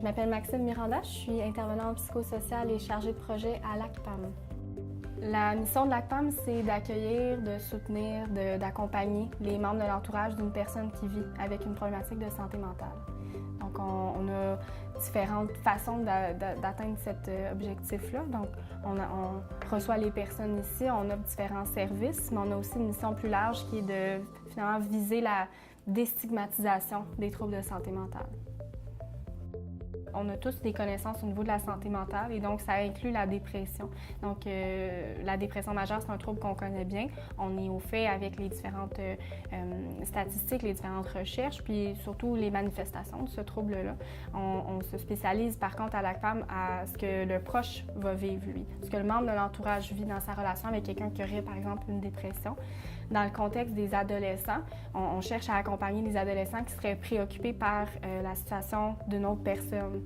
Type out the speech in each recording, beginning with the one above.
Je m'appelle Maxime Miranda, je suis intervenante psychosociale et chargée de projet à l'ACPAM. La mission de l'ACPAM, c'est d'accueillir, de soutenir, d'accompagner les membres de l'entourage d'une personne qui vit avec une problématique de santé mentale. Donc, on a différentes façons d'atteindre cet objectif-là. Donc, on reçoit les personnes ici, on offre différents services, mais on a aussi une mission plus large qui est de finalement viser la déstigmatisation des troubles de santé mentale. On a tous des connaissances au niveau de la santé mentale et donc ça inclut la dépression. Donc la dépression majeure, c'est un trouble qu'on connaît bien. On est au fait avec les différentes statistiques, les différentes recherches, puis surtout les manifestations de ce trouble-là. On se spécialise par contre à l'ACPAM à ce que le proche va vivre lui, ce que le membre de l'entourage vit dans sa relation avec quelqu'un qui aurait par exemple une dépression. Dans le contexte des adolescents, on cherche à accompagner les adolescents qui seraient préoccupés par la situation d'une autre personne.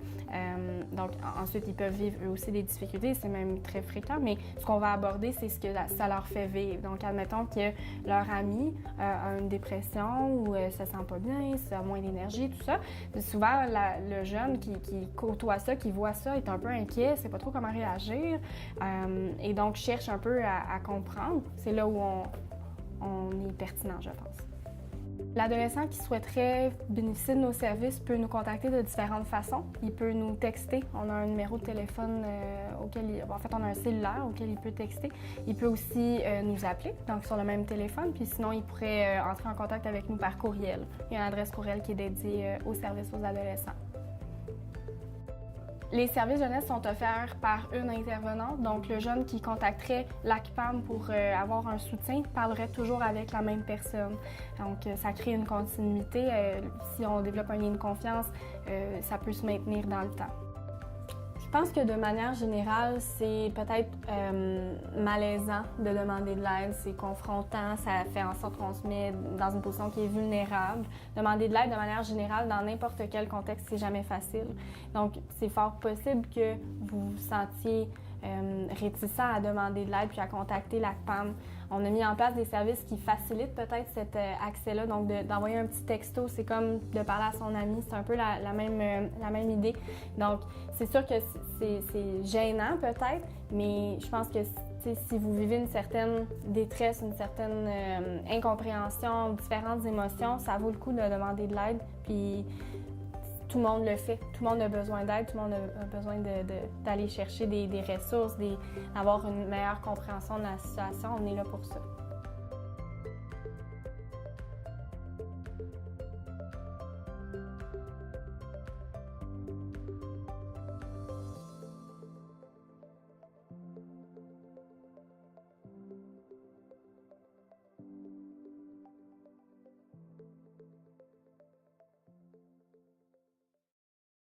Donc ensuite, ils peuvent vivre eux aussi des difficultés, c'est même très fréquent, mais ce qu'on va aborder, c'est ce que ça leur fait vivre. Donc admettons que leur ami a une dépression ou se sent pas bien, ça a moins d'énergie, tout ça. Souvent, le jeune qui côtoie ça, qui voit ça, est un peu inquiet, sait pas trop comment réagir et donc cherche un peu à comprendre. C'est là où on est pertinent, je pense. L'adolescent qui souhaiterait bénéficier de nos services peut nous contacter de différentes façons. Il peut nous texter. On a un numéro de téléphone on a un cellulaire auquel il peut texter. Il peut aussi nous appeler, donc sur le même téléphone. Puis sinon, il pourrait entrer en contact avec nous par courriel. Il y a une adresse courriel qui est dédiée aux services aux adolescents. Les services jeunesse sont offerts par une intervenante, donc le jeune qui contacterait l'ACPAM pour avoir un soutien parlerait toujours avec la même personne. Donc ça crée une continuité. Si on développe un lien de confiance, ça peut se maintenir dans le temps. Je pense que de manière générale, c'est peut-être malaisant de demander de l'aide, c'est confrontant, ça fait en sorte qu'on se met dans une position qui est vulnérable. Demander de l'aide de manière générale dans n'importe quel contexte, c'est jamais facile. Donc, c'est fort possible que vous vous sentiez réticent à demander de l'aide puis à contacter l'ACPAM. On a mis en place des services qui facilitent peut-être cet accès-là, donc d'envoyer un petit texto, c'est comme de parler à son ami, c'est un peu la même idée. Donc, c'est sûr que c'est gênant peut-être, mais je pense que si vous vivez une certaine détresse, une certaine incompréhension, différentes émotions, ça vaut le coup de demander de l'aide, puis tout le monde le fait. Tout le monde a besoin d'aide, tout le monde a besoin d'aller chercher des ressources, d'avoir une meilleure compréhension de la situation. On est là pour ça.